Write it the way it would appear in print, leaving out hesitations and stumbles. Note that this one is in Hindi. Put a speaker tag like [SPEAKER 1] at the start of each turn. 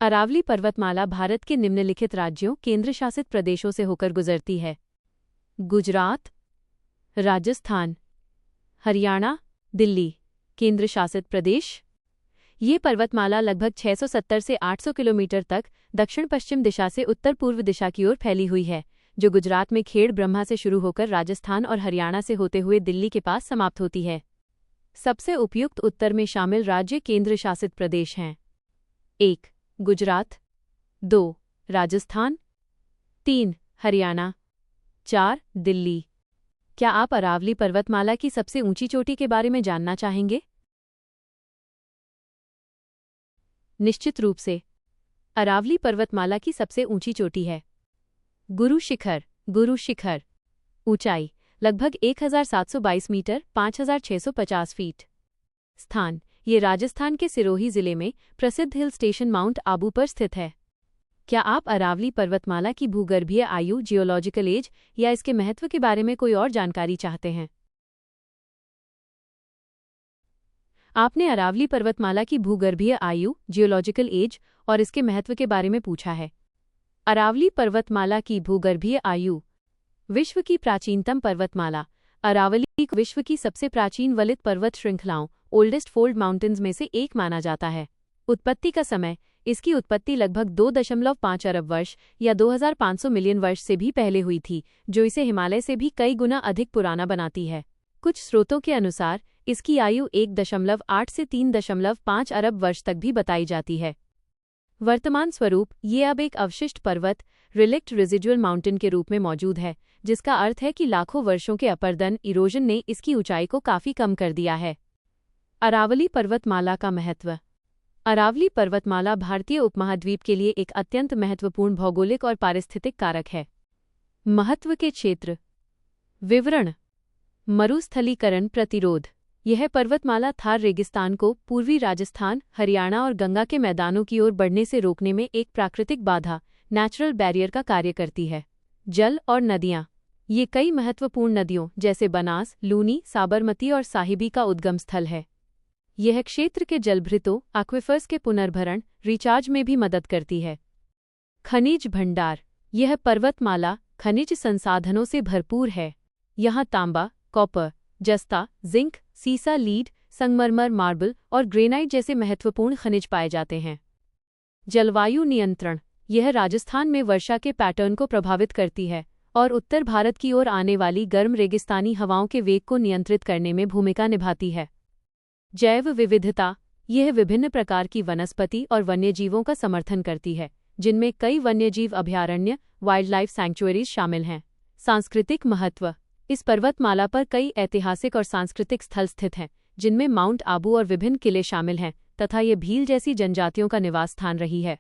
[SPEAKER 1] अरावली पर्वतमाला भारत के निम्नलिखित राज्यों केंद्र शासित प्रदेशों से होकर गुजरती है। गुजरात, राजस्थान, हरियाणा, दिल्ली। केंद्र शासित प्रदेश। ये पर्वतमाला लगभग 670 से 800 किलोमीटर तक दक्षिण पश्चिम दिशा से उत्तर पूर्व दिशा की ओर फैली हुई है, जो गुजरात में खेड़ ब्रह्मा से शुरू होकर राजस्थान और हरियाणा से होते हुए दिल्ली के पास समाप्त होती है। सबसे उपयुक्त उत्तर में शामिल राज्य केंद्र शासित प्रदेश हैं। 1. गुजरात, 2. राजस्थान, 3. हरियाणा, 4. दिल्ली। क्या आप अरावली पर्वतमाला की सबसे ऊंची चोटी के बारे में जानना चाहेंगे? निश्चित रूप से। अरावली पर्वतमाला की सबसे ऊंची चोटी है गुरु शिखर। गुरु शिखर ऊंचाई लगभग 1722 मीटर 5650 फीट। स्थान ये राजस्थान के सिरोही जिले में प्रसिद्ध हिल स्टेशन माउंट आबू पर स्थित है। क्या आप अरावली पर्वतमाला की भूगर्भीय आयु जियोलॉजिकल एज या इसके महत्व के बारे में कोई और जानकारी चाहते हैं? आपने अरावली पर्वतमाला की भूगर्भीय आयु जियोलॉजिकल एज और इसके महत्व के बारे में पूछा है। अरावली पर्वतमाला की भूगर्भीय आयु। विश्व की प्राचीनतम पर्वतमाला अरावली को विश्व की सबसे प्राचीन वलित पर्वत श्रृंखलाओं ओल्डेस्ट फोल्ड माउंटेन्स में से एक माना जाता है। उत्पत्ति का समय इसकी उत्पत्ति लगभग 2.5 अरब वर्ष या 2500 मिलियन वर्ष से भी पहले हुई थी, जो इसे हिमालय से भी कई गुना अधिक पुराना बनाती है। कुछ स्रोतों के अनुसार इसकी आयु 1.8 से 3.5 अरब वर्ष तक भी बताई जाती है। वर्तमान स्वरूप ये अब एक अवशिष्ट पर्वत रिलिक्ट रेजिडुअल माउंटेन के रूप में मौजूद है, जिसका अर्थ है कि लाखों वर्षों के अपरदन इरोजन ने इसकी ऊंचाई को काफी कम कर दिया है। अरावली पर्वतमाला का महत्व। अरावली पर्वतमाला भारतीय उपमहाद्वीप के लिए एक अत्यंत महत्वपूर्ण भौगोलिक और पारिस्थितिक कारक है। महत्व के क्षेत्र। विवरण। मरुस्थलीकरण प्रतिरोध। यह पर्वतमाला थार रेगिस्तान को पूर्वी राजस्थान, हरियाणा और गंगा के मैदानों की ओर बढ़ने से रोकने में एक प्राकृतिक बाधा नेचुरल बैरियर का कार्य करती है। जल और नदियाँ। ये कई महत्वपूर्ण नदियों जैसे बनास, लूनी, साबरमती और साहिबी का उद्गम स्थल है। यह क्षेत्र के जलभृतों एक्विफर्स के पुनर्भरण रिचार्ज में भी मदद करती है। खनिज भंडार। यह पर्वतमाला खनिज संसाधनों से भरपूर है। यहाँ तांबा, कॉपर, जस्ता, जिंक, सीसा, लीड, संगमरमर, मार्बल और ग्रेनाइट जैसे महत्वपूर्ण खनिज पाए जाते हैं। जलवायु नियंत्रण। यह राजस्थान में वर्षा के पैटर्न को प्रभावित करती है और उत्तर भारत की ओर आने वाली गर्म रेगिस्तानी हवाओं के वेग को नियंत्रित करने में भूमिका निभाती है। जैव विविधता। यह विभिन्न प्रकार की वनस्पति और वन्यजीवों का समर्थन करती है, जिनमें कई वन्यजीव अभयारण्य वाइल्ड लाइफ सैंक्चुअरीज शामिल हैं। सांस्कृतिक महत्व। इस पर्वतमाला पर कई ऐतिहासिक और सांस्कृतिक स्थल स्थित हैं, जिनमें माउंट आबू और विभिन्न किले शामिल हैं तथा ये भील जैसी जनजातियों का निवास स्थान रही है।